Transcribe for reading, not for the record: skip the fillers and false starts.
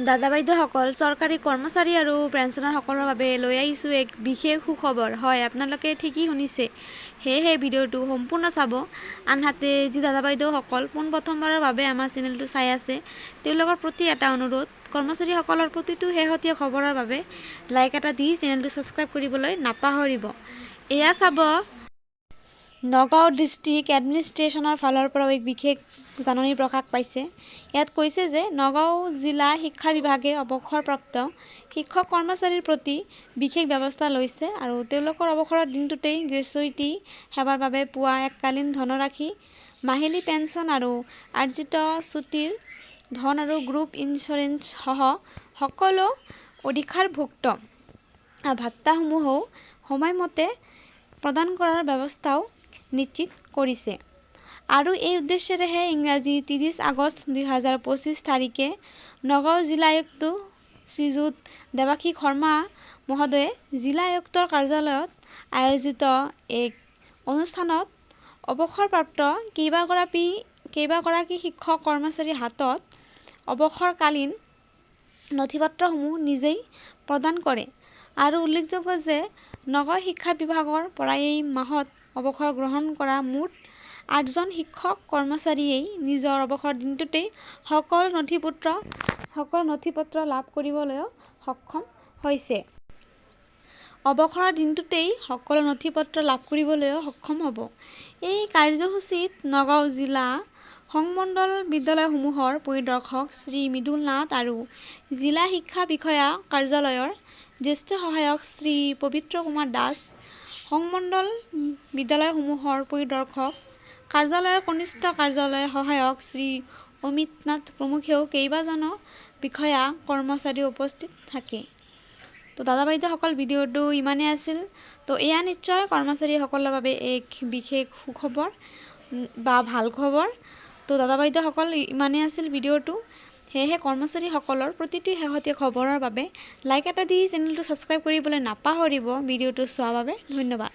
দাদা বাইদেউসকল, চৰকাৰী কৰ্মচাৰী আৰু পেঞ্চনাৰসকলৰ বাবে লৈ আহিছোঁ এক বিশেষ সুখবৰ। হয়, আপোনালোকে ঠিকেই শুনিছে। সেয়েহে ভিডিঅ'টো সম্পূৰ্ণ চাব। আনহাতে যি দাদা বাইদেউসকল পোনপ্ৰথমবাৰৰ বাবে আমাৰ চেনেলটো চাই আছে, তেওঁলোকৰ প্ৰতি এটা অনুৰোধ, কৰ্মচাৰীসকলৰ প্ৰতিটো শেহতীয়া খবৰৰ বাবে লাইক এটা দি চেনেলটো ছাবস্ক্ৰাইব কৰিবলৈ নাপাহৰিব। এয়া চাব, নগাঁও ডিষ্ট্ৰিক্ট এডমিনিষ্ট্ৰেশ্যনৰ ফালৰ পৰাও এক বিশেষ জাননী প্ৰকাশ পাইছে। ইয়াত কৈছে যে নগাঁও জিলা শিক্ষা বিভাগে অৱসৰপ্ৰাপ্ত শিক্ষক কৰ্মচাৰীৰ প্ৰতি বিশেষ ব্যৱস্থা লৈছে আৰু তেওঁলোকৰ অৱসৰৰ দিনটোতেই গ্ৰেচুইটি সেৱাৰ বাবে পোৱা এককালীন ধনৰাশি, মাহিলী পেঞ্চন আৰু আৰ্জিত ছুটীৰ ধন আৰু গ্ৰুপ ইঞ্চুৰেঞ্চ সহ সকলো অধিকাৰভুক্ত ভাত্তাসমূহও সময়মতে প্ৰদান কৰাৰ ব্যৱস্থাও নিশ্চিত কৰিছে। আৰু এই উদ্দেশ্যেৰেহে ইংৰাজী 30 আগষ্ট 2025 তাৰিখে নগাঁও জিলা আয়ুক্ত শ্ৰীযুত দেৱাশীষ শৰ্মা মহোদয়ে জিলা আয়ুক্তৰ কাৰ্যালয়ত আয়োজিত এক অনুষ্ঠানত অৱসৰপ্ৰাপ্ত কেইবাগৰাকী শিক্ষক কৰ্মচাৰীৰ হাতত অৱসৰকালীন নথিপত্ৰসমূহ নিজেই প্ৰদান কৰে। আৰু উল্লেখযোগ্য যে নগাঁও শিক্ষা বিভাগৰ পৰা এই মাহত অৱসৰ গ্ৰহণ কৰা মুঠ 8জন শিক্ষক কৰ্মচাৰীয়েই নিজৰ অৱসৰ দিনটোতেই সকলো নথিপত্ৰ লাভ কৰিবলৈ সক্ষম হৈছে। অৱসৰৰ দিনটোতেই সকলো নথিপত্ৰ লাভ কৰিবলৈ সক্ষম হ'ব। এই কাৰ্যসূচীত নগাঁও জিলা সংমণ্ডল বিদ্যালয়সমূহৰ পৰিদৰ্শক শ্ৰী মৃদুল নাথ আৰু জিলা শিক্ষা বিষয়া কাৰ্যালয়ৰ জ্যেষ্ঠ সহায়ক শ্ৰী পবিত্ৰ কুমাৰ দাস, সংমণ্ডল বিদ্যালয়সমূহৰ পৰিদৰ্শক কাৰ্যালয়ৰ কনিষ্ঠ কাৰ্যালয় সহায়ক শ্ৰী অমিত নাথ প্ৰমুখ্যেও কেইবাজনো বিষয়া কৰ্মচাৰী উপস্থিত থাকে। তো দাদা বাইদেউসকল, ভিডিঅ'টো ইমানেই আছিল। তো এয়া নিশ্চয় কৰ্মচাৰীসকলৰ বাবে এক বিশেষ সুখবৰ বা ভাল খবৰ। তো দাদা বাইদেউসকল, ইমানেই আছিল ভিডিঅ'টো। সেয়েহে কৰ্মচাৰীসকলৰ প্ৰতিটো শেহতীয়া খবৰৰ বাবে লাইক এটা দি চেনেলটো ছাবস্ক্ৰাইব কৰিবলৈ নাপাহৰিব। ভিডিঅ'টো চোৱাৰ বাবে ধন্যবাদ।